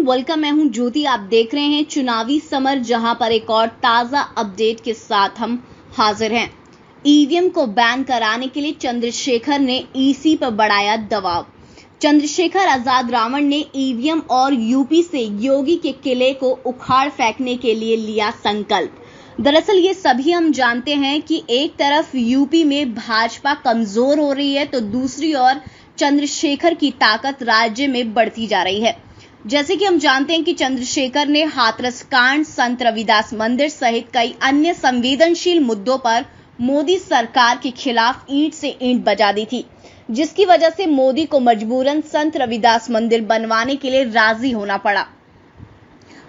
Welcome. मैं हूं ज्योति। आप देख रहे हैं चुनावी समर, जहां पर एक और ताजा अपडेट के साथ हम हाजिर हैं। ईवीएम को बैन कराने के लिए चंद्रशेखर ने ईसी पर बढ़ाया दबाव। चंद्रशेखर आजाद रावण ने ईवीएम और यूपी से योगी के किले को उखाड़ फेंकने के लिए लिया संकल्प। दरअसल ये सभी हम जानते हैं कि एक तरफ यूपी में भाजपा कमजोर हो रही है, तो दूसरी ओर चंद्रशेखर की ताकत राज्य में बढ़ती जा रही है। जैसे कि हम जानते हैं कि चंद्रशेखर ने हाथरस कांड, संत रविदास मंदिर सहित कई अन्य संवेदनशील मुद्दों पर मोदी सरकार के खिलाफ ईंट से ईंट बजा दी थी, जिसकी वजह से मोदी को मजबूरन संत रविदास मंदिर बनवाने के लिए राजी होना पड़ा।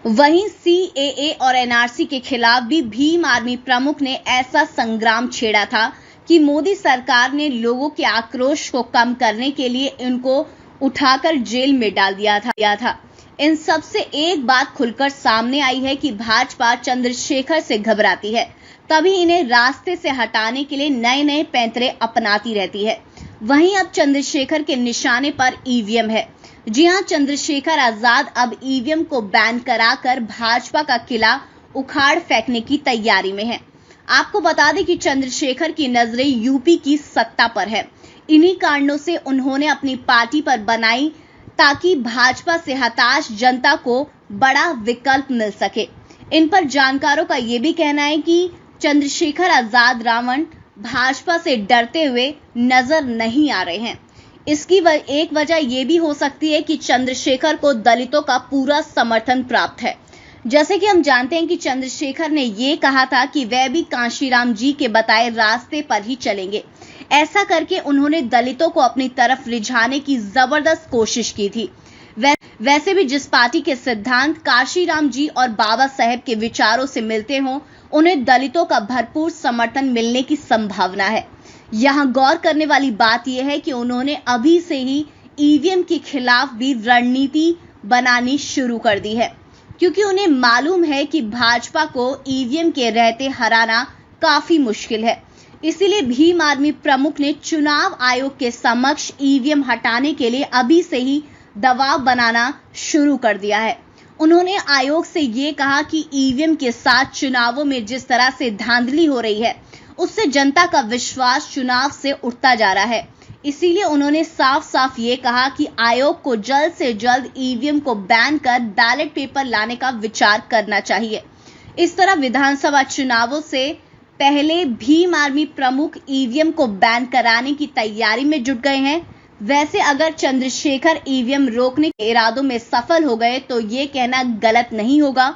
वहीं सीएए और एनआरसी के खिलाफ भी भीम आर्मी प्रमुख ने ऐसा संग्राम छेड़ा था कि मोदी सरकार ने लोगों के आक्रोश को कम करने के लिए इनको उठाकर जेल में डाल दिया था। इन सब से एक बात खुलकर सामने आई है कि भाजपा चंद्रशेखर से घबराती है, तभी इन्हें रास्ते से हटाने के लिए नए नए पैंतरे अपनाती रहती है। वहीं अब चंद्रशेखर के निशाने पर ईवीएम है। जी हां, चंद्रशेखर आजाद अब ईवीएम को बैन कराकर भाजपा का किला उखाड़ फेंकने की तैयारी में है। आपको बता दें कि चंद्रशेखर की नजरें यूपी की सत्ता पर है। इन्हीं कारणों से उन्होंने अपनी पार्टी पर बनाई ताकि भाजपा से हताश जनता को बड़ा विकल्प मिल सके। इन पर जानकारों का यह भी कहना है कि चंद्रशेखर आजाद रावण भाजपा से डरते हुए नजर नहीं आ रहे हैं। इसकी एक वजह यह भी हो सकती है कि चंद्रशेखर को दलितों का पूरा समर्थन प्राप्त है। जैसे कि हम जानते हैं कि चंद्रशेखर ने यह कहा था कि वह भी कांशीराम जी के बताए रास्ते पर ही चलेंगे। ऐसा करके उन्होंने दलितों को अपनी तरफ रिझाने की जबरदस्त कोशिश की थी। वैसे भी जिस पार्टी के सिद्धांत कांशीराम जी और बाबा साहेब के विचारों से मिलते हों, उन्हें दलितों का भरपूर समर्थन मिलने की संभावना है। यहाँ गौर करने वाली बात यह है कि उन्होंने अभी से ही ईवीएम के खिलाफ भी रणनीति बनानी शुरू कर दी है, क्योंकि उन्हें मालूम है कि भाजपा को ईवीएम के रहते हराना काफी मुश्किल है। इसीलिए भीम आर्मी प्रमुख ने चुनाव आयोग के समक्ष ईवीएम हटाने के लिए अभी से ही दबाव बनाना शुरू कर दिया है। उन्होंने आयोग से ये कहा कि ईवीएम के साथ चुनावों में जिस तरह से धांधली हो रही है, उससे जनता का विश्वास चुनाव से उठता जा रहा है। इसीलिए उन्होंने साफ साफ ये कहा कि आयोग को जल्द से जल्द ईवीएम को बैन कर बैलेट पेपर लाने का विचार करना चाहिए। इस तरह विधानसभा चुनावों से पहले भीम आर्मी प्रमुख ईवीएम को बैन कराने की तैयारी में जुट गए हैं। वैसे अगर चंद्रशेखर ईवीएम रोकने के इरादों में सफल हो गए तो ये कहना गलत नहीं होगा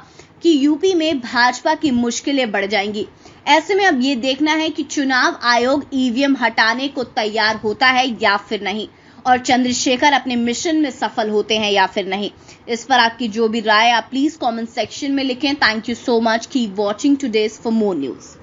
कि यूपी में भाजपा की मुश्किलें बढ़ जाएंगी। ऐसे में अब ये देखना है कि चुनाव आयोग ईवीएम हटाने को तैयार होता है या फिर नहीं, और चंद्रशेखर अपने मिशन में सफल होते हैं या फिर नहीं। इस पर आपकी जो भी राय आप प्लीज कमेंट सेक्शन में लिखें। Thank you so much. Keep watching today's for more news.